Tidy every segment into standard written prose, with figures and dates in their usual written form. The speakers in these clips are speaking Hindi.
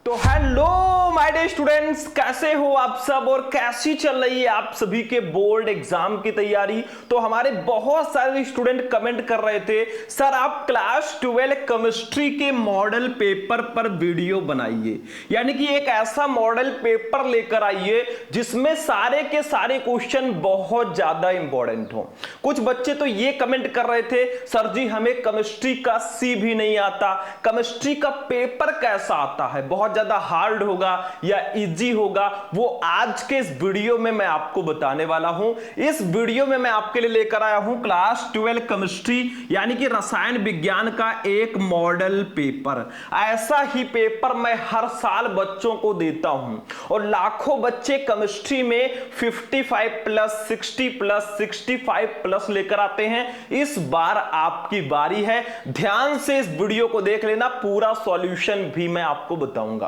तो हेलो माय डियर स्टूडेंट्स, कैसे हो आप सब और कैसी चल रही है आप सभी के बोर्ड एग्जाम की तैयारी। तो हमारे बहुत सारे स्टूडेंट कमेंट कर रहे थे, सर आप क्लास 12 केमिस्ट्री के मॉडल पेपर पर वीडियो बनाइए, यानी कि एक ऐसा मॉडल पेपर लेकर आइए जिसमें सारे के सारे क्वेश्चन बहुत ज्यादा इंपॉर्टेंट हो। कुछ बच्चे तो ये कमेंट कर रहे थे, सर जी हमें केमिस्ट्री का सी भी नहीं आता, केमिस्ट्री का पेपर कैसा आता है, बहुत ज्यादा हार्ड होगा या इजी होगा, वो आज के इस वीडियो में मैं आपको बताने वाला हूं। इस वीडियो में मैं आपके लिए लेकर आया हूं क्लास 12 केमिस्ट्री यानी कि रसायन विज्ञान का एक मॉडल पेपर। ऐसा ही पेपर मैं हर साल बच्चों को देता हूं और लाखों बच्चे केमिस्ट्री में 55 प्लस 60 प्लस 65 प्लस लेकर आते हैं। इस बार आपकी बारी है, ध्यान से इस वीडियो को देख लेना, पूरा सॉल्यूशन भी मैं आपको बताऊंगा।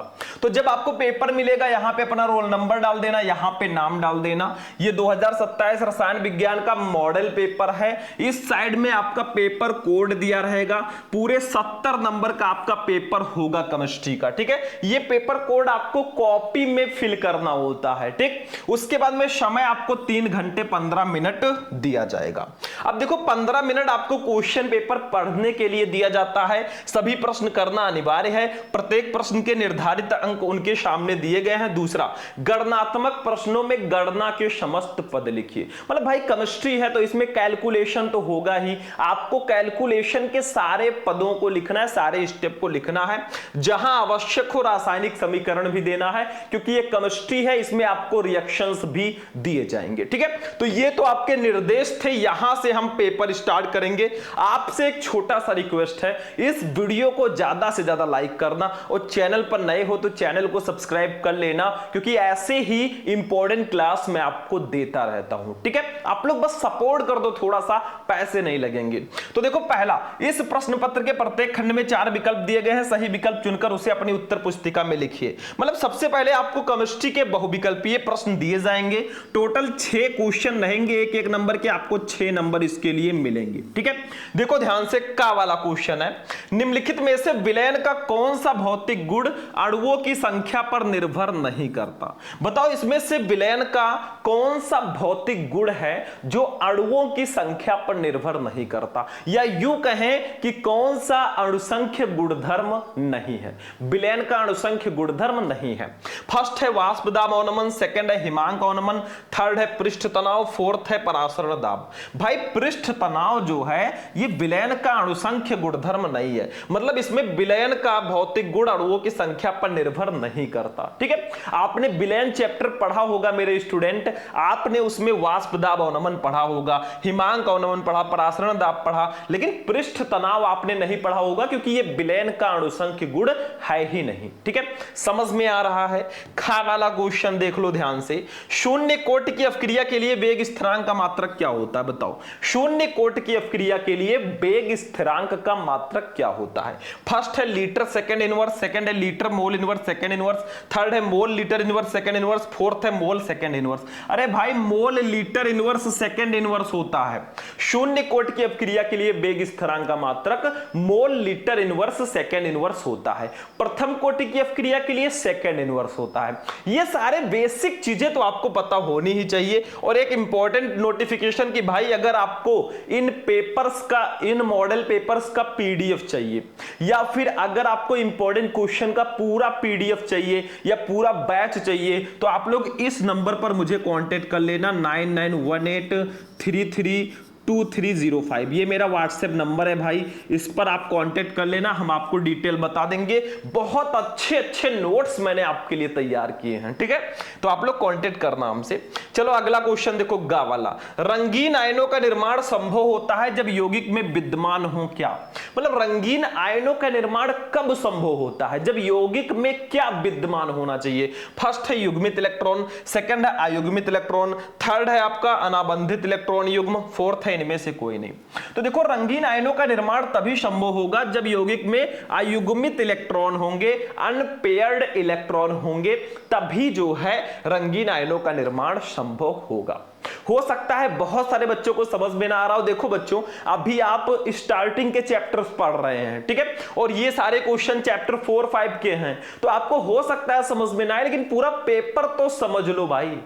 तो जब आपको पेपर मिलेगा यहां पे अपना रोल नंबर डाल देना, यहां पे नाम डाल देना। ये 2027 रसायन विज्ञान का मॉडल पेपर है। इस साइड में आपका पेपर कोड दिया रहेगा, पूरे 70 नंबर का आपका पेपर होगा केमिस्ट्री का, ठीक है। ये पेपर कोड आपको कॉपी में फिल करना होता है, ठीक। उसके बाद में समय आपको 3 घंटे 15 मिनट दिया जाएगा। अब देखो 15 मिनट आपको क्वेश्चन पेपर पढ़ने के लिए दिया जाता है, सभी प्रश्न करना अनिवार्य है, प्रत्येक प्रश्न के निर्धारित अंक उनके सामने दिए गए हैं। दूसरा, गणनात्मक प्रश्नों में गणना के समस्त पद लिखिए। मतलब भाई केमिस्ट्री है तो इसमें कैलकुलेशन तो होगा ही, आपको कैलकुलेशन के सारे पदों को लिखना है, सारे स्टेप को लिखना है। जहां आवश्यक हो रासायनिक समीकरण भी देना है, क्योंकि ये केमिस्ट्री है, इसमें आपको रिएक्शंस भी दिए जाएंगे, ठीक है। तो ये तो आपके निर्देश थे, यहां से हम पेपर स्टार्ट करेंगे। आपसे एक छोटा सा रिक्वेस्ट है, इस वीडियो को ज्यादा से ज्यादा लाइक करना और चैनल पर नए हो तो चैनल को सब्सक्राइब कर लेना, क्योंकि ऐसे ही इंपॉर्टेंट क्लास मैं आपको देता रहता हूं, ठीक है। आप लोग बस सपोर्ट कर दो, थोड़ा सा, पैसे नहीं लगेंगे। तो देखो पहला, इस प्रश्न पत्र के प्रत्येक खंड में 4 विकल्प दिए गए हैं, सही विकल्प चुनकर उसे अपनी उत्तर पुस्तिका में लिखिए। मतलब सबसे पहले आपको केमिस्ट्री के बहुविकल्पीय प्रश्न दिए जाएंगे, टोटल 6 क्वेश्चन रहेंगे, एक एक नंबर के, आपको 6 नंबर इसके लिए मिलेंगे, ठीक है। देखो ध्यान से, का वाला क्वेश्चन है, निम्नलिखित में से विलयन का कौन सा भौतिक गुण अणुओं की संख्या पर निर्भर नहीं करता। बताओ इसमें से विलयन का कौन सा भौतिक गुण है जो अणुओं की संख्या पर निर्भर नहीं करता, या यूं कहें कि कौन सा अणुसंख्य गुणधर्म नहीं है। विलयन का अणुसंख्य गुणधर्म नहीं है। फर्स्ट है वाष्प दाब अवनमन, सेकंड है हिमांक अवनमन, थर्ड है पृष्ठ तनाव, फोर्थ है परासरण दाब। भाई पृष्ठ तनाव जो है ये विलयन का अणुसंख्य गुणधर्म नहीं है, मतलब इसमें विलयन का भौतिक गुण अणुओं की संख्या पर निर्भर नहीं करता, ठीक है। आपने विलयन चैप्टर पढ़ा होगा मेरे स्टूडेंट, आपने उसमें वाष्प दाब अवनमन पढ़ा होगा, हिमांक अवनमन पढ़ा, परासरण दाब पढ़ा, लेकिन पृष्ठ तनाव आपने नहीं पढ़ा होगा, क्योंकि ये विलयन का अणुसंख्य गुण है ही नहीं, ठीक है। समझ में आ रहा है। खा वाला क्वेश्चन देख लो ध्यान से, शून्य कोट की अपक्रिया के लिए वेग स्थिरांक का मात्रक क्या होता है, बताओ। शून्य कोट की अपक्रिया के लिए वेग स्थिरांक का मात्रक क्या होता है। फर्स्ट है लीटर सेकंड इनवर्स, सेकंड है litre mole inverse second inverse, third है mole litre inverse second inverse, fourth है मोल सेकंड इनवर्स। अरे भाई mole litre inverse second inverse होता है। शून्य कोट की अपक्रिया के लिए वेग स्थिरांक का मात्रक मोल लीटर इनवर्स सेकंड इनवर्स होता है। प्रथम कोटि की अपक्रिया के लिए सेकंड इनवर्स होता है। ये सारे बेसिक चीजें तो आपको पता होनी ही चाहिए। और एक इंपॉर्टेंट नोटिफिकेशन कि भाई अगर आपको इन पेपर्स का, इन मॉडल पेपर्स का पीडीएफ चाहिए, या फिर अगर आपको इंपॉर्टेंट क्वेश्चन का पूरा पीडीएफ चाहिए या पूरा बैच चाहिए, तो आप लोग इस नंबर पर मुझे कांटेक्ट कर लेना, 9918332305। ये मेरा व्हाट्सएप नंबर है भाई, इस पर आप कांटेक्ट कर लेना, हम आपको डिटेल बता देंगे। बहुत अच्छे अच्छे नोट्स मैंने आपके लिए तैयार किए हैं, ठीक है। तो आप लोग कांटेक्ट करना हमसे। चलो अगला क्वेश्चन देखो, गा वाला, रंगीन आयनों का निर्माण संभव होता है जब यौगिक में विद्यमान हो क्या। मतलब रंगीन आयनों का निर्माण कब संभव होता है, जब यौगिक में क्या विद्यमान होना चाहिए। फर्स्ट है युग्मित इलेक्ट्रॉन, सेकंड है अयुग्मित इलेक्ट्रॉन, थर्ड है आपका अनाबंधित इलेक्ट्रॉन युग्म, फोर्थ है इनमें से कोई नहीं। तो देखो रंगीन आयनों का निर्माण तभी संभव होगा जब यौगिक में अयुग्मित इलेक्ट्रॉन होंगे, अनपेयर्ड इलेक्ट्रॉन होंगे, तभी जो है रंगीन आयनों का निर्माण संभव होगा। हो सकता है बहुत सारे बच्चों को समझ में ना आ रहा हो। देखो बच्चों, अभी आप स्टार्टिंग के चैप्टर्स पढ़ रहे हैं, ठीक है, और ये सारे क्वेश्चन चैप्टर 4, 5 के हैं, तो आपको हो सकता है समझ में ना आए, लेकिन पूरा पेपर तो समझ लो भाई।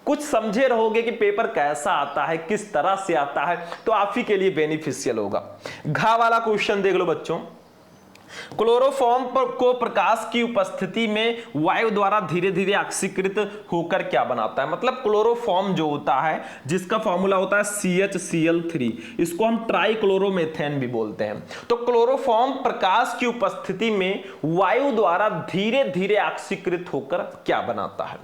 कुछ समझे रहोगे कि पेपर कैसा आता है, किस तरह से आता है, तो आप ही के लिए बेनिफिशियल होगा। घा वाला क्वेश्चन देख लो बच्चों। क्लोरोफॉर्म को प्रकाश की उपस्थिति में वायु द्वारा धीरे धीरे ऑक्सीकृत होकर क्या बनाता है। मतलब क्लोरोफॉर्म जो होता है, जिसका फॉर्मूला होता है CHCl3, इसको हम ट्राइक्लोरोमेथेन भी बोलते हैं। तो क्लोरोफॉर्म प्रकाश की उपस्थिति में वायु द्वारा धीरे धीरे ऑक्सीकृत होकर क्या बनाता है।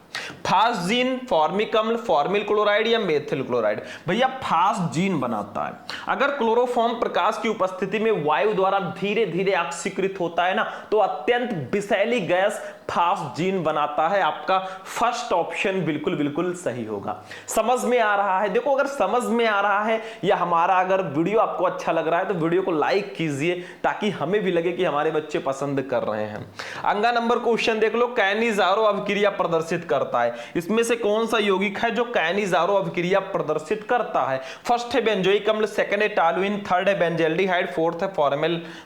फास्जीन, फॉर्मिक अम्ल, फॉर्मिल क्लोराइड या मेथिल क्लोराइड। भैया फास्जीन बनाता है। अगर क्लोरोफॉर्म प्रकाश की उपस्थिति में वायु द्वारा धीरे धीरे ऑक्सीकृत होता है ना, तो अत्यंत विषैली गैस फास्जीन बनाता है। आपका फर्स्ट ऑप्शन बिल्कुल बिल्कुल सही होगा। समझ में आ रहा है? देखो, अगर समझ में आ रहा है या हमारा अगर वीडियो आपको अच्छा लग रहा है तो वीडियो को लाइक कीजिए, ताकि हमें भी लगे कि हमारे बच्चे पसंद कर रहे हैं। अंगा नंबर क्वेश्चन देख लो। कैनिजारो अभिक्रिया प्रदर्शित करता है। इसमें से कौन सा यौगिक है जो कैनिजारो अभिक्रिया प्रदर्शित करता है। फर्स्ट है बेंजोइक अम्ल, सेकंड है टॉलुइन, थर्ड है बेंजल्डिहाइड, फोर्थ है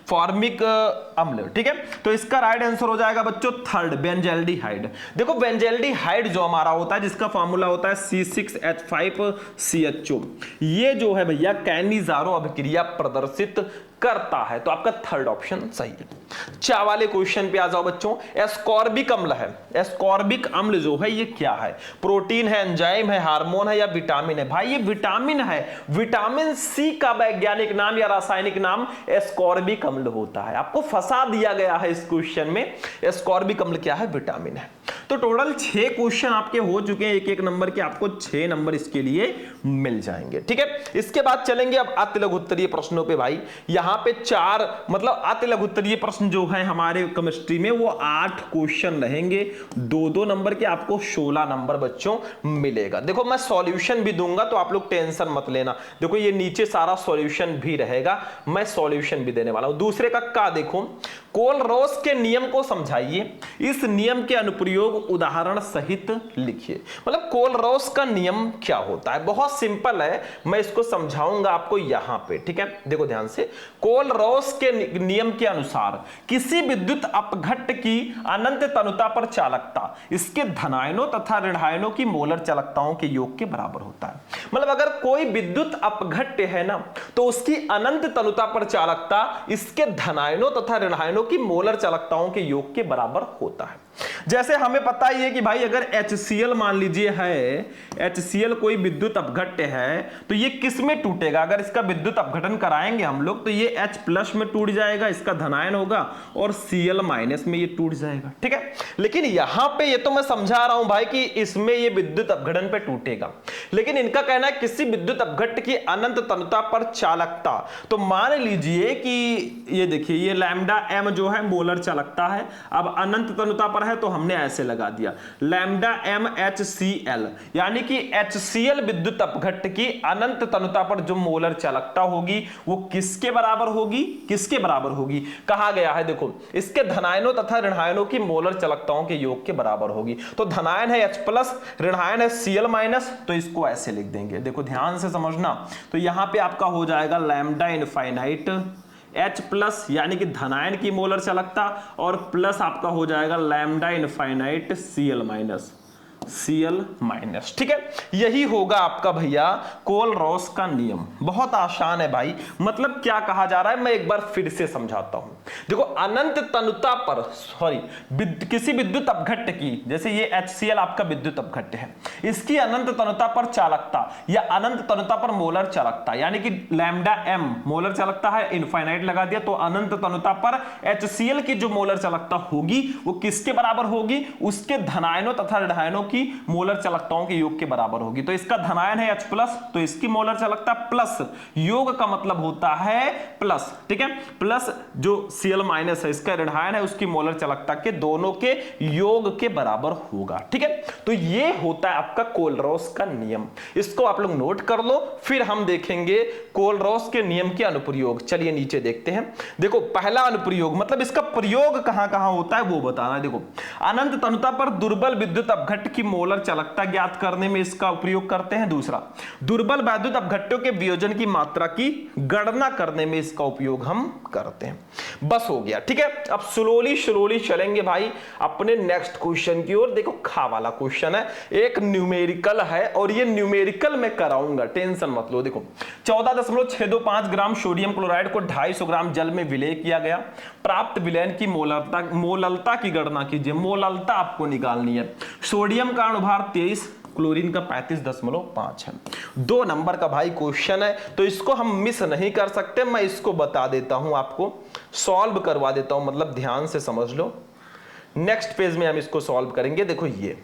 फॉर्मिक अम्ल। ठीक है, तो इसका राइट आंसर हो जाएगा बच्चों थर्ड, बेंजल्डिहाइड। देखो, बेंजल्डिहाइड जो हमारा होता है, जिसका फॉर्मूला होता है C6H5CHO, ये जो है भैया कैनिजारो अभिक्रिया प्रदर्शित करता है। तो आपका थर्ड ऑप्शन सही है। चा वाले क्वेश्चन पे आ जाओ बच्चों। एस्कॉर्बिक अम्ल है। एस्कॉर्बिक अम्ल जो है ये क्या है? प्रोटीन है, एंजाइम है, हार्मोन है या विटामिन है? भाई ये विटामिन है। विटामिन सी का वैज्ञानिक नाम या रासायनिक नाम एस्कॉर्बिक अम्ल होता है। आपको फंसा दिया गया है इस क्वेश्चन में। एस्कॉर्बिक अम्ल क्या है? विटामिन है। तो टोटल 6 क्वेश्चन आपके हो चुके हैं, एक एक नंबर के। आपको 6 नंबर इसके लिए मिल जाएंगे। ठीक है, इसके बाद चलेंगे अब अति लघु उत्तरीय प्रश्नों पे। भाई यहां पे 4 मतलब अति लघु उत्तरीय प्रश्न जो है हमारे केमिस्ट्री में वो 8 क्वेश्चन रहेंगे। 2-2 नंबर के आपको 16 नंबर बच्चों मिलेगा। देखो, मैं सॉल्यूशन भी दूंगा तो आप लोग टेंशन मत लेना। देखो, ये नीचे सारा सॉल्यूशन भी रहेगा, मैं सॉल्यूशन भी देने वाला हूं। दूसरे का देखो, कोलरोस के नियम को समझाइए। इस नियम के अनुप्रयोग उदाहरण सहित लिखिए। मतलब कोलरोस का नियम क्या होता है? बहुत सिंपल है, मैं इसको समझाऊंगा आपको यहां पे। ठीक है, देखो ध्यान से। कोलरोस के नियम के अनुसार किसी विद्युत अपघट्ट की अनंत तनुता पर चालकता इसके धनायनों तथा ऋणायनों की मोलर चालकताओं के योग के बराबर होता है। मतलब अगर कोई विद्युत अपघट्ट है ना, तो उसकी अनंत तनुता पर चालकता इसके धनायनों तथा ऋणायनों की मोलर चालकताओं के योग के बराबर होता है। जैसे हमें पता ही है कि भाई अगर HCl मान लीजिए है, HCl कोई विद्युत अपघट्ट है, तो ये किस में टूटेगा? अगर इसका विद्युत अपघटन कराएंगे हम लोग तो ये H+ में टूट जाएगा, इसका धनायन होगा, और Cl- में ये टूट जाएगा। ठीक है, लेकिन यहां पे ये तो मैं समझा रहा हूं भाई कि इसमें ये विद्युत अपघटन पे टूटेगा, लेकिन इनका कहना है किसी विद्युत अपघट्ट की अनंत तनुता पर चालकता। तो मान लीजिए कि ये देखिए, ये लैम्डा m जो है मोलर चालकता है। अब अनंत तनुता पर है तो हमने ऐसे लगा दिया लैम्डा m HCl, यानी कि HCl विद्युत अपघट्ट की अनंत तनुता पर जो मोलर चालकता होगी वो किसके बराबर होगी? किसके बराबर होगी? कहा गया है, देखो, इसके धनायनों तथा ऋणायनों की मोलर चालकताओं के योग के बराबर होगी। तो धनायन है H+, ऋणायन है Cl-, तो इसको ऐसे लिख देंगे। देखो ध्यान से समझना। तो यहां पे आपका हो जाएगा लैम्डा इनफाइनाइट H+ यानी कि धनायन की मोलर चालकता, और प्लस आपका हो जाएगा लैम्डा इनफाइनाइट Cl-। ठीक है, यही होगा आपका भैया कोलरोस का नियम। बहुत आसान है भाई। मतलब क्या कहा जा रहा है, मैं एक बार फिर से समझाता हूं। देखो, अनंत तनुता पर किसी विद्युत अपघट्ट की, जैसे ये HCl आपका विद्युत अपघट्ट है, इसकी अनंत तनुता पर चालकता या अनंत तनुता पर मोलर चालकता, यानी कि लैम्डा m मोलर चालकता है, इनफाइनाइट लगा दिया, तो अनंत तनुता पर HCl की जो मोलर चालकता होगी वो किसके बराबर होगी? उसके धनायनों तथा ऋणायनों की मोलर चालकताओं के योग के बराबर होगी। तो इसका धनायन है H+, तो इसकी मोलर चालकता प्लस, योग का मतलब होता है प्लस। ठीक है, प्लस जो Cl- है, इसका ऋणायन है, उसकी मोलर चालकता के दोनों के योग के बराबर होगा। ठीक है, तो ये होता है आपका कोलरोस का नियम। इसको आप लोग नोट कर लो, फिर हम देखेंगे कोलरोस के नियम के अनुप्रयोग। चलिए नीचे देखते हैं। देखो, पहला अनुप्रयोग मतलब इसका प्रयोग कहां कहां होता है वो बताना है। देखो, अनंत तनुता पर दुर्बल विद्युत अपघट्ट की मोलर चालकता ज्ञात करने में इसका उपयोग करते हैं। दूसरा, दुर्बल वैद्युत अपघट्टों के वियोजन की मात्रा की गणना करने में इसका उपयोग हम करते हैं। बस हो गया, ठीक है। अब स्लोली चलेंगे भाई अपने नेक्स्ट क्वेश्चन की ओर। देखो खा वाला क्वेश्चन है, एक न्यूमेरिकल है और ये न्यूमेरिकल मैं कराऊंगा, टेंशन मत लो। देखो 14.625 ग्राम सोडियम क्लोराइड को 250 ग्राम जल में विलय किया गया। प्राप्त विलयन की मोललता की गणना कीजिए। मोललता आपको निकालनी है। सोडियम का अणुभार 23, क्लोरीन का 35.5 है। 2 नंबर का भाई क्वेश्चन है, तो इसको हम मिस नहीं कर सकते। मैं इसको बता देता हूं, आपको सॉल्व करवा देता हूं, मतलब ध्यान से समझ लो। नेक्स्ट पेज में हम इसको सॉल्व करेंगे। देखो ये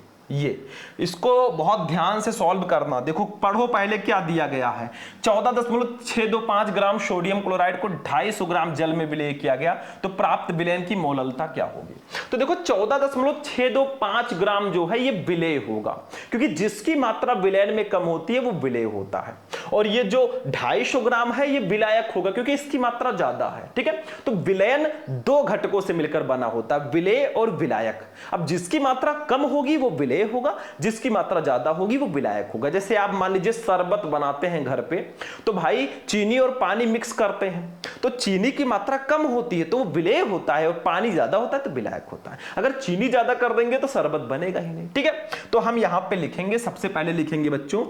इसको बहुत ध्यान से सॉल्व करना। देखो पढ़ो पहले क्या दिया गया है। 14.625 ग्राम सोडियम क्लोराइड को 250 ग्राम जल में विलय किया गया, तो प्राप्त विलयन की मोललता क्या होगी। तो देखो 14.625 ग्राम जो है ये विलय होगा, क्योंकि जिसकी मात्रा विलयन में कम होती है वो विलय होता है। और ये जो 250 ग्राम है ये विलायक होगा, क्योंकि इसकी मात्रा ज्यादा है, ठीक है। तो विलयन 2 घटकों से मिलकर बना होता है, विलय और विलायक। अब जिसकी मात्रा कम होगी वो विलय होगा, जिसकी मात्रा ज्यादा होगी वो विलायक होगा। जैसे आप मान लीजिए शरबत बनाते हैं घर पे, तो भाई चीनी और पानी मिक्स करते हैं, तो चीनी की मात्रा कम होती है तो वो विलय होता है, और पानी ज्यादा होता है तो विलायक होता है। अगर चीनी ज्यादा कर देंगे तो शरबत बनेगा ही नहीं, ठीक है। तो हम यहां पे लिखेंगे, सबसे पहले लिखेंगे बच्चों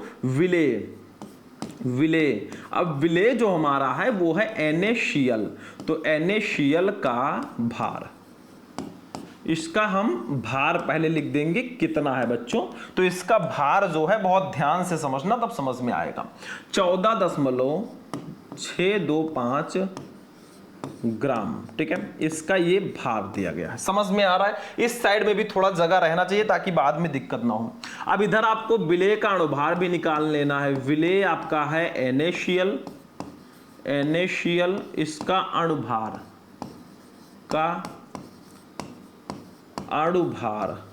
विलय। अब विलय जो हमारा है वो है NaCl, तो NaCl का भार, इसका हम भार पहले लिख देंगे कितना है बच्चों। तो इसका भार जो है बहुत ध्यान से समझना, तब समझ में आएगा। 14.625 ग्राम, ठीक है। इसका ये भार दिया गया है, समझ में आ रहा है। इस साइड में भी थोड़ा जगह रहना चाहिए ताकि बाद में दिक्कत ना हो। अब इधर आपको विलय का अणुभार भी निकाल लेना है। विलय आपका है NaCl, इसका अणुभार का अणुभार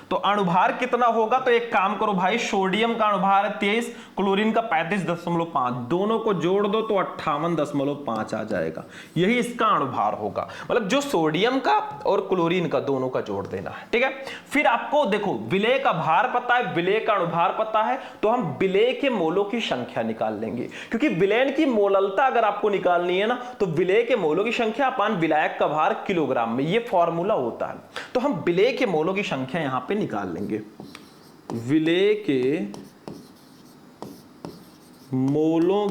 तो अणुभार कितना होगा। तो एक काम करो भाई, सोडियम का अणुभार है 23, क्लोरीन का 35.5, दोनों को जोड़ दो तो 58.5 आ जाएगा। यही इसका अणुभार होगा, मतलब जो सोडियम का और क्लोरीन का दोनों का जोड़ देना है, ठीक है। फिर आपको देखो विलय का भार पता है, विलय का अणुभार पता है, तो हम विलय के मोलों की संख्या निकाल लेंगे, क्योंकि विलयन की मोललता अगर आपको निकालनी है ना, तो विलय के मोलों की संख्या अपान विलायक का भार किलोग्राम में, ये फॉर्मूला होता है। तो हम विलय के मोलों की संख्या यहां पे निकाल लेंगे। विलय के मोलों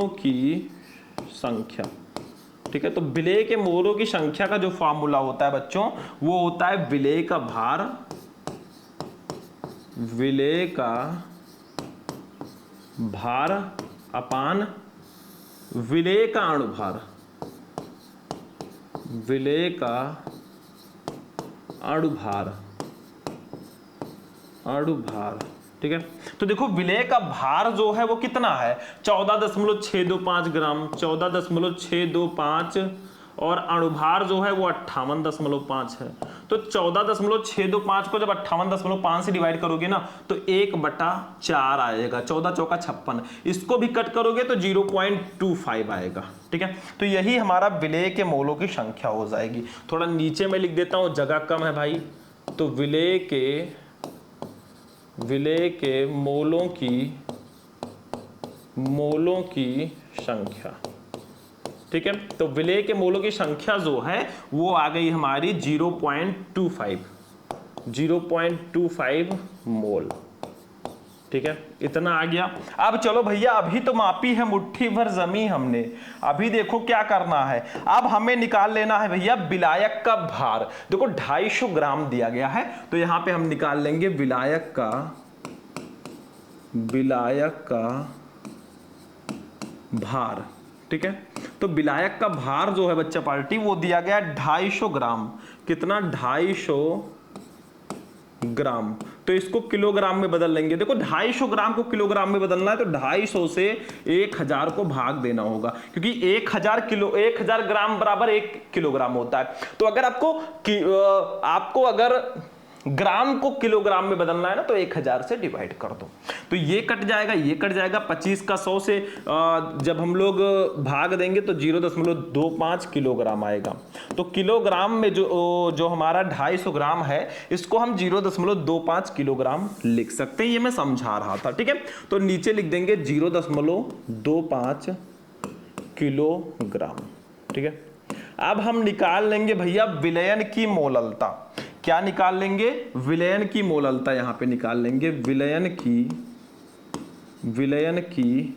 की संख्या, ठीक है। तो विलय के मोलों की संख्या का जो फॉर्मूला होता है बच्चों, वो होता है विलय का भार अपान विलय का अणुभार, विलय का अणुभार, ठीक है। तो देखो विलय का भार जो है वो कितना है, 14.625 ग्राम, 14.625, और अणुभार जो है वो 58.5 है। तो 14.625 को जब 58.5 से डिवाइड करोगे ना, तो 1/4 आएगा, 14 चौका 56। इसको भी कट करोगे तो 0.25 आएगा, ठीक है। तो यही हमारा विलय के मोलों की संख्या हो जाएगी। थोड़ा नीचे में लिख देता हूं, जगह कम है भाई। तो विलय के मोलों की संख्या, ठीक है। तो विलय के मोलों की संख्या जो है वो आ गई हमारी 0.25 मोल, ठीक है। इतना आ गया। अब चलो भैया, अभी तो मापी है मुट्ठी भर जमी हमने, अभी देखो क्या करना है। अब हमें निकाल लेना है भैया विलायक का भार। देखो 250 ग्राम दिया गया है, तो यहां पे हम निकाल लेंगे विलायक का भार, ठीक है। तो विलायक का भार जो है बच्चा पार्टी, वो दिया गया 250 ग्राम। कितना, 250 ग्राम। तो इसको किलोग्राम में बदल लेंगे। देखो 250 ग्राम को किलोग्राम में बदलना है, तो 250 से 1000 को भाग देना होगा, क्योंकि 1000 ग्राम बराबर 1 किलोग्राम होता है। तो अगर आपको अगर ग्राम को किलोग्राम में बदलना है ना, तो 1000 से डिवाइड कर दो, तो ये कट जाएगा, ये कट जाएगा। 25 का 100 से जब हम लोग भाग देंगे तो 0.25 किलोग्राम आएगा। तो किलोग्राम में जो हमारा 250 ग्राम है, इसको हम 0.25 किलोग्राम लिख सकते हैं। ये मैं समझा रहा था, ठीक है। तो नीचे लिख देंगे 0.25 किलोग्राम, ठीक है। अब हम निकाल लेंगे भैया विलयन की मोललता। क्या निकाल लेंगे? विलयन की मोललता यहां पे निकाल लेंगे। विलयन की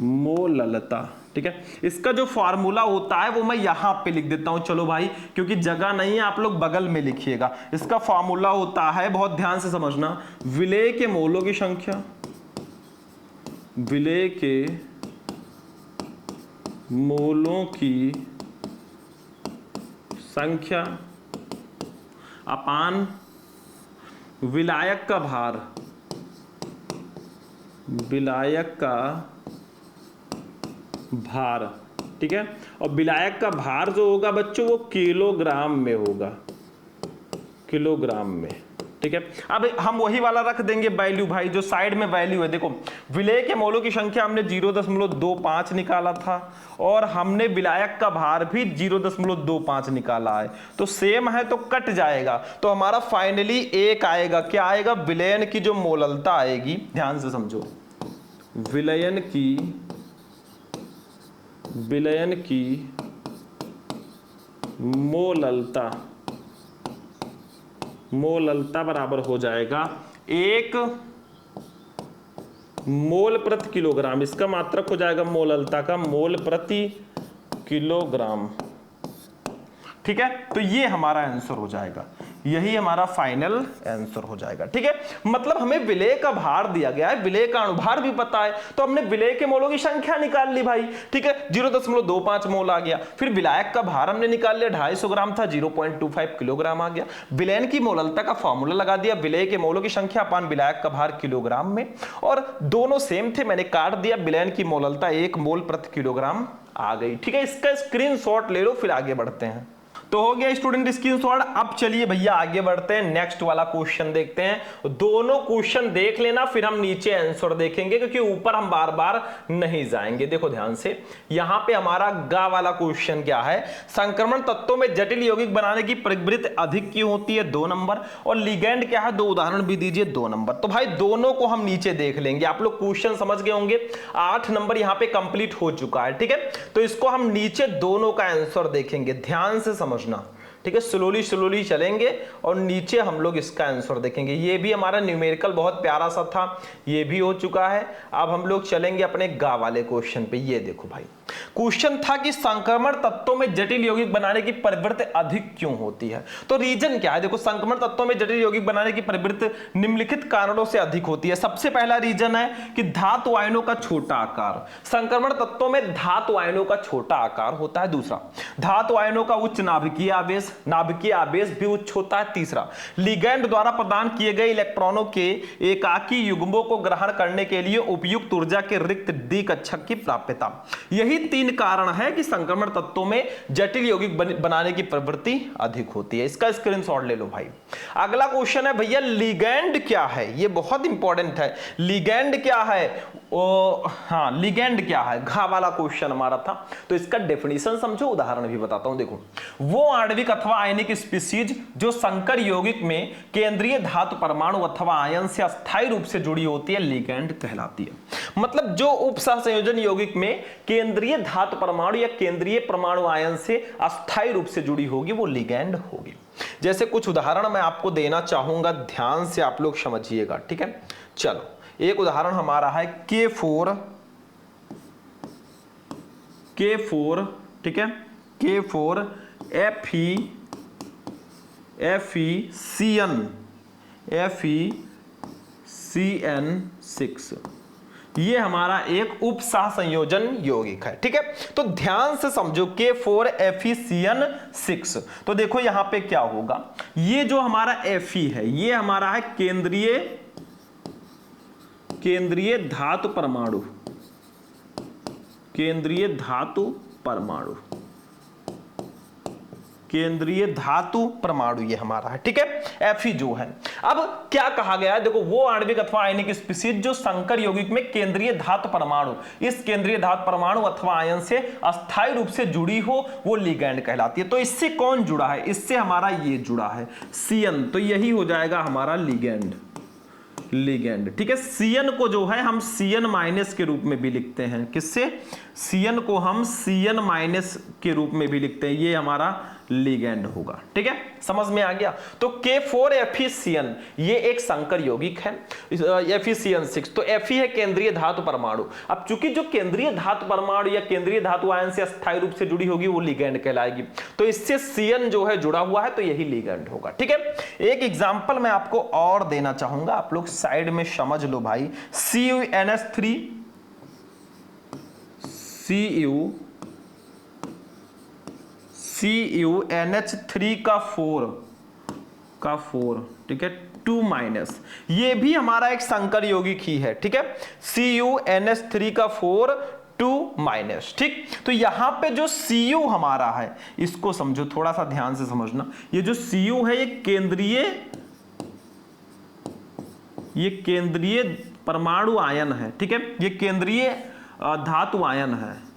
मोललता, ठीक है। इसका जो फार्मूला होता है वो मैं यहां पे लिख देता हूं, चलो भाई, क्योंकि जगह नहीं है, आप लोग बगल में लिखिएगा। इसका फार्मूला होता है, बहुत ध्यान से समझना, विलेय के मोलों की संख्या, विलेय के मोलों की संख्या अपान विलायक का भार, विलायक का भार, ठीक है। और विलायक का भार जो होगा बच्चों वो किलोग्राम में होगा, किलोग्राम में, ठीक है। अब हम वही वाला रख देंगे वैल्यू भाई, जो साइड में वैल्यू है। देखो विलेय के मोलों की संख्या हमने 0.25 निकाला था, और हमने विलायक का भार भी 0.25 निकाला है, तो सेम है तो कट जाएगा। तो हमारा फाइनली एक आएगा, क्या आएगा? विलयन की जो मोललता आएगी, ध्यान से समझो, विलयन की मोललता बराबर हो जाएगा 1 मोल प्रति किलोग्राम। इसका मात्रक हो जाएगा मोललता का मोल प्रति किलोग्राम, ठीक है। तो ये हमारा आंसर हो जाएगा, यही हमारा फाइनल आंसर हो जाएगा, ठीक है। मतलब हमें विलेय का भार दिया गया है, विलेय का अणुभार भी पता है, तो हमने विलेय के मोलों की संख्या निकाल ली भाई, ठीक है। 0.25 मोल आ गया। फिर विलायक का भार हमने निकाल लिया, 250 ग्राम था, 0.25 किलोग्राम आ गया। विलयन की मोललता का फॉर्मूला लगा दिया, विलेय के मोलों की संख्या अपान विलायक का भार किलोग्राम में, और दोनों सेम थे, मैंने काट दिया। विलयन की मोललता 1 मोल प्रति किलोग्राम आ गई, ठीक है। इसका स्क्रीनशॉट ले लो, फिर आगे बढ़ते हैं। तो हो गया स्टूडेंट स्क्रीनशॉट। अब चलिए भैया आगे बढ़ते हैं, नेक्स्ट वाला क्वेश्चन देखते हैं। दोनों क्वेश्चन देख लेना, फिर हम नीचे आंसर देखेंगे, क्योंकि ऊपर हम बार बार नहीं जाएंगे। देखो ध्यान से, यहां पे हमारा गा वाला क्वेश्चन क्या है? संक्रमण तत्वों में जटिल यौगिक बनाने की प्रवृत्ति अधिक क्यों होती है? 2 नंबर। और लिगैंड क्या है? 2 उदाहरण भी दीजिए, 2 नंबर। तो भाई दोनों को हम नीचे देख लेंगे। आप लोग क्वेश्चन समझ गए होंगे, 8 नंबर यहां पे कंप्लीट हो चुका है, ठीक है। तो इसको हम नीचे दोनों का आंसर देखेंगे, ध्यान से समझना, ठीक है। स्लोली चलेंगे और नीचे हम लोग इसका आंसर देखेंगे। ये भी हमारा न्यूमेरिकल बहुत प्यारा सा था, ये भी हो चुका है। अब हम लोग चलेंगे अपने गा वाले क्वेश्चन पे। ये देखो भाई, क्वेश्चन था कि संक्रमण तत्वों में जटिल यौगिक बनाने की प्रवृत्ति अधिक क्यों होती है? तो रीजन क्या है? देखो, संक्रमण तत्वों में जटिल यौगिक बनाने की प्रवृत्ति निम्नलिखित कारणों से अधिक होती है। सबसे पहला रीजन है कि धातु आयनों का छोटा आकार। संक्रमण तत्वों में धातु आयनों का छोटा आकार होता है। दूसरा, धातु आयनों का उच्च नाभिकीय आवेश भी उच्च होता है। तीसरा, लिगैंड द्वारा प्रदान किए गए इलेक्ट्रॉनों के एकाकी युग्मों को ग्रहण करने के लिए उपयुक्त ऊर्जा के रिक्त डी कक्षक की प्राप्यता। यही 3 कारण है कि संक्रमण तत्वों में जटिल यौगिक बनाने की प्रवृत्ति अधिक होती है। इसका स्क्रीनशॉट ले लो भाई। अगला क्वेश्चन है भैया, लिगैंड क्या है? ये बहुत इंपॉर्टेंट है। लिगैंड क्या है? लिगैंड क्या है? घा वाला क्वेश्चन हमारा था, तो इसका डेफिनेशन समझो, उदाहरण भी बताता हूं। देखो, वो आणविक अथवा आयनिक स्पीशीज जो संकर यौगिक में केंद्रीय धातु परमाणु अथवा आयन से अस्थायी रूप से जुड़ी होती है, लिगैंड कहलाती है। मतलब जो उपसहसंयोजन यौगिक में केंद्रीय धातु परमाणु या केंद्रीय परमाणु आयन से अस्थायी रूप से जुड़ी होगी, वो लिगैंड होगी। जैसे कुछ उदाहरण मैं आपको देना चाहूंगा, ध्यान से आप लोग समझिएगा, ठीक है। चलो, एक उदाहरण हमारा है K4, ठीक है, K4 FeCN6, ये हमारा एक उपसहसंयोजन यौगिक है, ठीक है। तो ध्यान से समझो, K4 FeCN6। तो देखो यहां पे क्या होगा, ये जो हमारा Fe है, ये हमारा है केंद्रीय धातु परमाणु, केंद्रीय धातु परमाणु ये हमारा है, ठीक है, Fe जो है। अब क्या कहा गया है, देखो वो आणविक अथवा आयनिक स्पीशीज जो संकर यौगिक में केंद्रीय धातु परमाणु, इस केंद्रीय धातु परमाणु अथवा आयन से अस्थायी रूप से जुड़ी हो वो लिगैंड कहलाती है। तो इससे कौन जुड़ा है, इससे हमारा ये जुड़ा है Cn, तो यही हो जाएगा हमारा लिगैंड, ठीक है। Cn को जो है हम Cn माइनस के रूप में भी लिखते हैं, किससे, Cn को हम Cn माइनस के रूप में भी लिखते हैं, ये हमारा लिगैंड होगा, ठीक है, समझ में आ गया। तो K4FeCN ये एक संकर यौगिक है, FeCN6, तो Fe है केंद्रीय धातु परमाणु। अब चूंकि जो केंद्रीय धातु परमाणु या केंद्रीय धातु आयन से अस्थायी रूप से जुड़ी होगी वो लिगैंड कहलाएगी, तो इससे Cn जो है जुड़ा हुआ है तो यही लिगैंड होगा, ठीक है। एक एग्जांपल मैं आपको और देना चाहूंगा, आप लोग साइड में समझ लो भाई। CuNH3 का 4, ठीक है, 2 माइनस, ये भी हमारा एक संकर यौगिक ही है, ठीक है। CuNH3 का 4 2 माइनस, ठीक। तो यहां पे जो Cu हमारा है इसको समझो, थोड़ा सा ध्यान से समझना। ये जो Cu है ये केंद्रीय परमाणु आयन है, ठीक है, ये केंद्रीय धातु आयन है,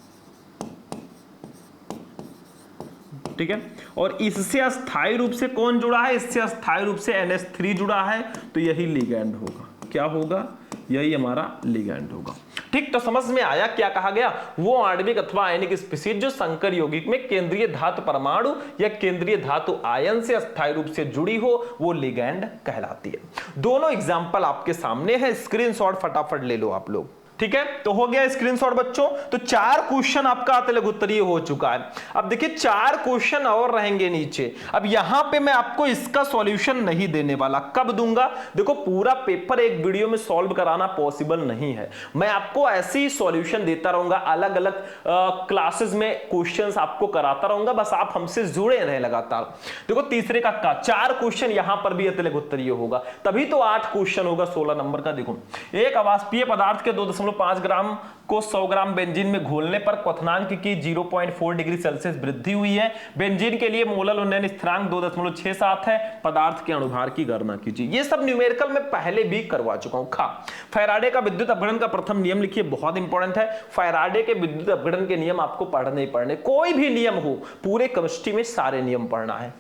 ठीक है। और इससे अस्थायी रूप से कौन जुड़ा है, इससे अस्थायी रूप से NH3 जुड़ा है, तो यही लिगैंड होगा। क्या होगा, यही हमारा लिगैंड होगा, ठीक। तो समझ में आया क्या कहा गया, वो आणविक अथवा आयनिक स्पीशीज जो संकर यौगिक में केंद्रीय धातु परमाणु या केंद्रीय धातु आयन से अस्थायी रूप से जुड़ी हो वो लिगैंड कहलाती है। दोनों एग्जाम्पल आपके सामने है, स्क्रीनशॉट फटाफट ले लो आप लोग, ठीक है। तो हो गया स्क्रीनशॉट बच्चों। तो 4 क्वेश्चन आपका अतिलघु उत्तरीय हो चुका है। अब देखिए 4 क्वेश्चन और रहेंगे नीचे। अब यहां पे मैं आपको इसका सॉल्यूशन नहीं देने वाला, कब दूंगा, देखो पूरा पेपर एक वीडियो में सॉल्व कराना पॉसिबल नहीं है, मैं आपको ऐसे ही सॉल्यूशन देता रहूंगा, अलग अलग क्लासेस में क्वेश्चंस आपको कराता रहूंगा, बस आप हमसे जुड़े रहे लगातार। देखो तीसरे का 4 क्वेश्चन यहां पर भी अतिलघु उत्तरीय होगा, तभी तो 8 क्वेश्चन होगा 16 नंबर का। देखो एक अवाष्पीय पदार्थ के 2.5 ग्राम को 100 ग्राम बेंजीन में घोलने पर क्वथनांक की 0.4 डिग्री सेल्सियस वृद्धि हुई है। बेंजीन के लिए मोलल उन्नयन स्थिरांक 2.67 है। पदार्थ के अणुभार की गणना कीजिए। ये सब न्यूमेरिकल में पहले भी करवा चुका हूं। फैराडे का विद्युत अपघटन का प्रथम नियम लिखिए, बहुत इंपॉर्टेंट है। फैराडे के विद्युत अपघटन के नियम आपको पढ़ने ही पढ़ने, कोई भी नियम हो, पूरे केमिस्ट्री में सारे नियम पढ़ना है।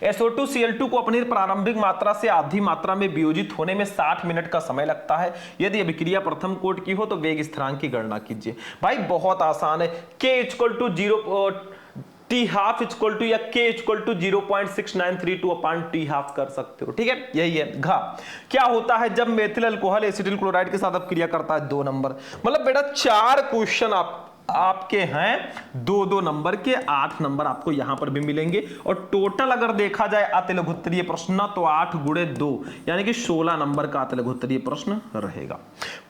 SO2 Cl2 को अपनी प्रारंभिक मात्रा से आधी मात्रा में वियोजित होने में 60 मिनट का समय लगता है। यदि अभिक्रिया प्रथम कोट की हो तो वेग स्थिरांक की गणना कीजिए। भाई बहुत आसान है, K = 0 T half equal to या K equal to 0.6932 upon T half कर सकते हो, ठीक है, यही है। क्या होता है जब मेथिल अल्कोहल एसिटिल क्लोराइड के साथ अपक्रिया करता है, 2 नंबर। मतलब बेटा 4 क्वेश्चन आपके हैं 2-2 नंबर के, 8 नंबर आपको यहां पर भी मिलेंगे। और टोटल अगर देखा जाए अतिलघु उत्तरीय प्रश्न तो 8 × 2 यानी कि 16 नंबर का अतिलघु उत्तरीय प्रश्न रहेगा।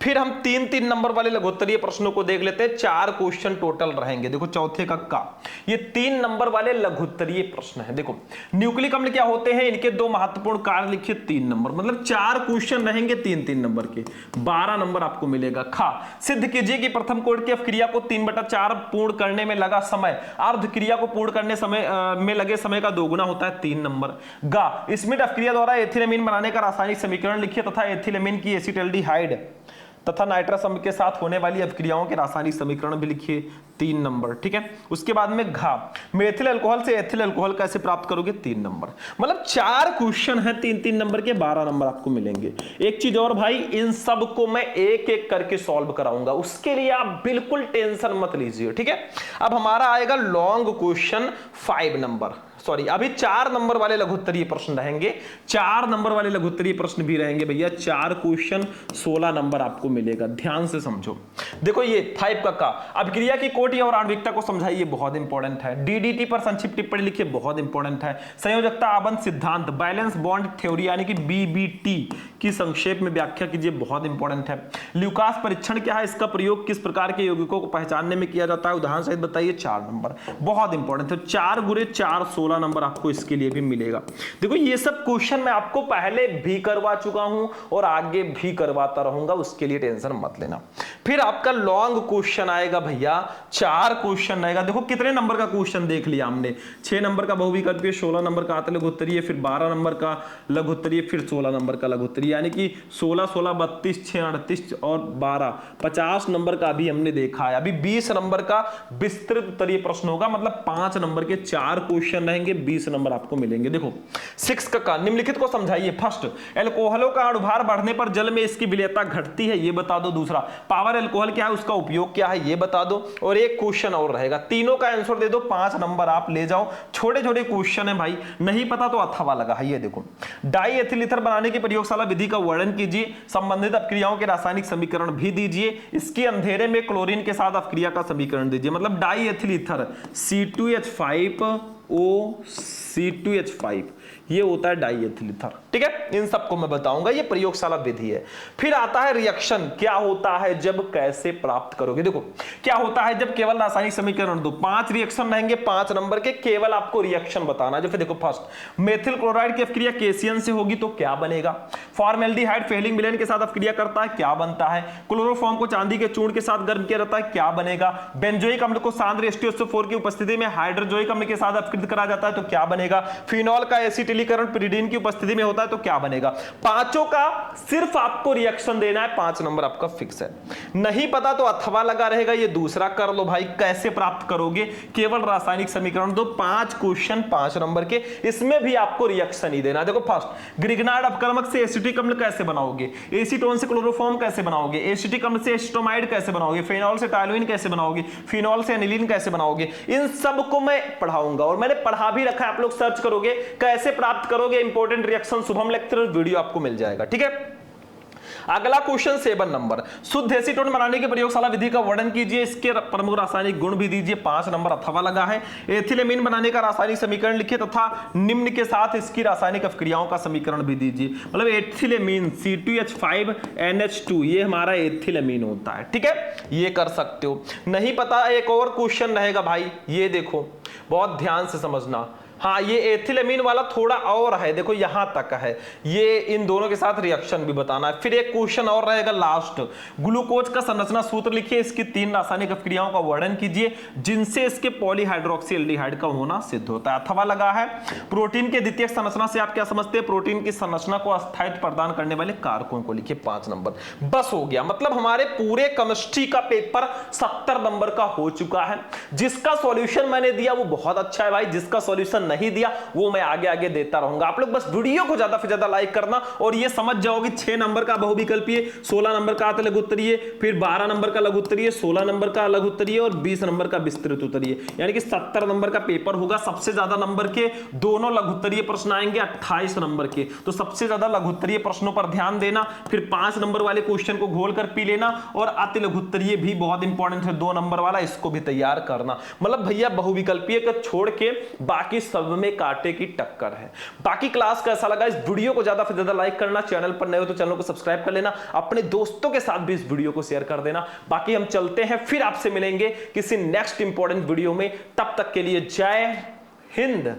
फिर हम 3-3 नंबर वाले लघु उत्तरीय प्रश्नों को देख लेते हैं। 4 क्वेश्चन टोटल रहेंगे। देखो चौथे का ये 3 नंबर वाले लघु उत्तरीय प्रश्न है। देखो न्यूक्लिक अम्ल क्या होते हैं, इनके 2 महत्वपूर्ण कार्य लिखिए, 3 नंबर। मतलब 4 क्वेश्चन रहेंगे 3-3 नंबर के, 12 नंबर आपको मिलेगा। सिद्ध कीजिए कि प्रथम कोट की अपक्रिया को 3/4 पूर्ण करने में लगा समय अर्ध क्रिया को पूर्ण करने में लगे समय का 2 गुना होता है, 3 नंबर। स्मिथ अपक्रिया द्वारा एथिलेमीन बनाने का रासायनिक समीकरण लिखिए तथा एथिलेमीन की एसिटाल्डिहाइड तथा नाइट्रस अम्ल के साथ होने वाली अपक्रियाओं के रासायनिक समीकरण भी लिखिए, 3 नंबर, ठीक है। उसके बाद में मेथिल अल्कोहल से एथिल अल्कोहल कैसे प्राप्त करोगे, 3 नंबर। मतलब 4 क्वेश्चन है 3-3 नंबर के, 12 नंबर आपको मिलेंगे। एक चीज और भाई, इन सब को मैं एक एक करके सॉल्व कराऊंगा, उसके लिए आप बिल्कुल टेंशन मत लीजिए, ठीक है। अब हमारा आएगा लॉन्ग क्वेश्चन 5 नंबर, सॉरी अभी 4 नंबर वाले लघु उत्तरीय प्रश्न रहेंगे, 4 नंबर वाले लघु उत्तरीय प्रश्न भी रहेंगे भैया। 4 क्वेश्चन 16 नंबर आपको मिलेगा, ध्यान से समझो। देखो ये 5 का अभिक्रिया की कोटि और आणविकता को समझाइए, बहुत इंपॉर्टेंट है। डीडीटी पर संक्षिप्त टिप्पणी लिखिए, बहुत इंपॉर्टेंट है। संयोजकता आबंध सिद्धांत, बैलेंस बॉन्ड थ्योरी यानी कि बीबीटी की संक्षेप में व्याख्या कीजिए, बहुत इंपॉर्टेंट है। ल्यूकास परीक्षण क्या है, इसका प्रयोग किस प्रकार के यौगिकों को पहचानने में किया जाता है, उदाहरण सहित बताइए, 4 नंबर, बहुत इंपॉर्टेंट है। 4 × 4 16 नंबर आपको इसके लिए भी मिलेगा। देखो ये सब क्वेश्चन मैं आपको पहले भी करवा चुका हूं और आगे भी करवाता रहूंगा, उसके लिए टेंशन मत लेना। फिर आपका लॉन्ग क्वेश्चन आएगा भैया, 4 क्वेश्चन आएगा। देखो कितने नंबर का क्वेश्चन देख लिया हमने, 6 नंबर का बहुविकल्पीय, 16 नंबर का आंतरिक लघुत्तरीय, फिर 12 नंबर का लघुत्तरीय, फिर 16 नंबर का लघुत्तरीय, यानी कि 16 16 32 6 38 और 12 50 नंबर का अभी हमने देखा है। अभी 20 नंबर का विस्तृत उत्तरीय प्रश्न होगा, मतलब 5 नंबर के 4 क्वेश्चन रहेंगे, 20 नंबर आपको मिलेंगे। देखो 6 का निम्नलिखित को समझाइए। फर्स्ट, एल्कोहलों का अणुभार बढ़ने पर जल में इसकी विलेयता घटती है, ये बता दो। दूसरा, पावर एल्कोहल क्या है, उसका उपयोग क्या है, ये बता दो। और एक क्वेश्चन और रहेगा, तीनों का आंसर दे दो, 5 नंबर आप ले जाओ। छोटे छोटे क्वेश्चन है भाई, नहीं पता तो अथवा लगा है। ये देखो, डाई एथिल ईथर बनाने की प्रयोगशाला विधि का वर्णन कीजिए, संबंधित अपक्रियाओं के रासायनिक समीकरण भी दीजिए, इसकी अंधेरे में क्लोरीन के साथ अपक्रिया का समीकरण दीजिए। मतलब die ethyl ether C2H5O C2H5 ये होता है डाई एथिल ईथर, ठीक है। इन सबको मैं बताऊंगा, ये प्रयोगशाला विधि है। फिर आता है रिएक्शन, क्या होता है जब, कैसे प्राप्त करोगे। देखो क्या होता है जब केवल रासायनिक समीकरण दो, 5 रिएक्शन रहेंगे 5 नंबर के, केवल आपको रिएक्शन बताना है। फिर देखो फर्स्ट, मेथिल क्लोराइड की अपक्रिया केसियन से होगी तो क्या बनेगा। फॉर्मेल्डिहाइड फेलिंग मिलेन के साथ अपक्रिया करता है, क्या बनता है। क्लोरोफॉर्म को चांदी के चूर्ण के साथ गर्म किया जाता है, क्या बनेगा। बेंजोइक अम्ल को सांद्र H2SO4 की उपस्थिति में हाइड्रोजोइक अम्ल के साथ अपकृत करा जाता है तो क्या बनेगा। फिनॉल का एसिटिलीकरण पिरिडीन की उपस्थिति में होता है तो क्या बनेगा। पांचों का सिर्फ आपको रिएक्शन देना है, 5 नंबर आपका फिक्स है। नहीं पता तो अथवा लगा रहेगा, ये दूसरा कर लो भाई। कैसे प्राप्त करोगे, केवल रासायनिक समीकरण दो, 5 क्वेश्चन 5 नंबर के, इसमें भी आपको रिएक्शन ही देना है। देखो फर्स्ट, ग्रिग्नार्ड अपकर्मक से एसिटिक अम्ल कैसे बनाओगे, एसीटोन से क्लोरोफॉर्म कैसे बनाओगे, एसिटिक अम्ल से एसिटोमाइड कैसे बनाओगे, फिनॉल से टाइलोइन कैसे बनाओगे, फिनॉल से एनिलीन कैसे बनाओगे, इन सब को मैं पढ़ाऊंगा और मैंने पढ़ा भी रखा है। आप लोग सर्च करोगे कैसे प्राप्त करोगे important reaction, Shubham lecturer video आपको मिल जाएगा, ठीक है। अगला क्वेश्चन 7 नंबर, शुद्ध एसीटोन बनाने की प्रयोगशाला विधि का वर्णन कीजिए, इसके प्रमुख रासायनिक गुण भी दीजिए, 5 नंबर अथवा लगा है। एथिलेमीन बनाने का रासायनिक समीकरण लिखिए तथा निम्न के साथ इसकी रासायनिक अपक्रियाओं का समीकरण भी दीजिए। मतलब एथिलेमीन C2H5NH2 ये हमारा एथिलेमीन होता है, ठीक है, ये कर सकते हो। नहीं पता, एक और क्वेश्चन रहेगा भाई, ये देखो बहुत ध्यान से समझना। हाँ, ये एथिलेमीन वाला थोड़ा और है, देखो यहां तक है, ये इन दोनों के साथ रिएक्शन भी बताना है। फिर एक क्वेश्चन और रहेगा लास्ट, ग्लूकोज का संरचना सूत्र लिखिए, इसकी 3 रासायनिक अपक्रियाओं का वर्णन कीजिए जिनसे इसके पॉलीहाइड्रोक्सी एल्डिहाइड का होना सिद्ध होता है, अथवा लगा है। प्रोटीन के द्वितीयक संरचना से आप क्या समझते हैं, प्रोटीन की संरचना को स्थायित्व प्रदान करने वाले कारकों को लिखिए, 5 नंबर बस हो गया। मतलब हमारे पूरे केमिस्ट्री का पेपर 70 नंबर का हो चुका है। जिसका सॉल्यूशन मैंने दिया वो बहुत अच्छा है भाई, जिसका सॉल्यूशन नहीं दिया वो मैं आगे आगे देता रहूंगा। आप लोग बस वीडियो को ज्यादा से ज्यादा लाइक करना और ये समझ जाओगे 6 नंबर का बहुविकल्पीय, 16 नंबर का आंतरिक लघुत्तरीय, फिर 12 नंबर का लघुत्तरीय, 16 नंबर का लघुत्तरीय और 20 नंबर का विस्तृत उत्तरीय, यानी कि 70 नंबर का पेपर होगा। सबसे ज्यादा नंबर के दोनों लघुत्तरीय प्रश्न आएंगे 28 नंबर के, तो सबसे ज्यादा लघुत्तरीय प्रश्नों पर ध्यान देना। फिर 5 नंबर वाले क्वेश्चन को घोल कर पी लेना और अति लघुत्तरीय भी बहुत इंपॉर्टेंट है, 2 नंबर वाला, इसको भी तैयार करना। मतलब भैया बहुविकल्पीय को छोड़ के बाकी सब में कांटे की टक्कर है। बाकी क्लास कैसा लगा, इस वीडियो को ज्यादा से ज्यादा लाइक करना, चैनल पर नए हो तो चैनल को सब्सक्राइब कर लेना, अपने दोस्तों के साथ भी इस वीडियो को शेयर कर देना। बाकी हम चलते हैं, फिर आपसे मिलेंगे किसी नेक्स्ट इंपॉर्टेंट वीडियो में, तब तक के लिए जय हिंद।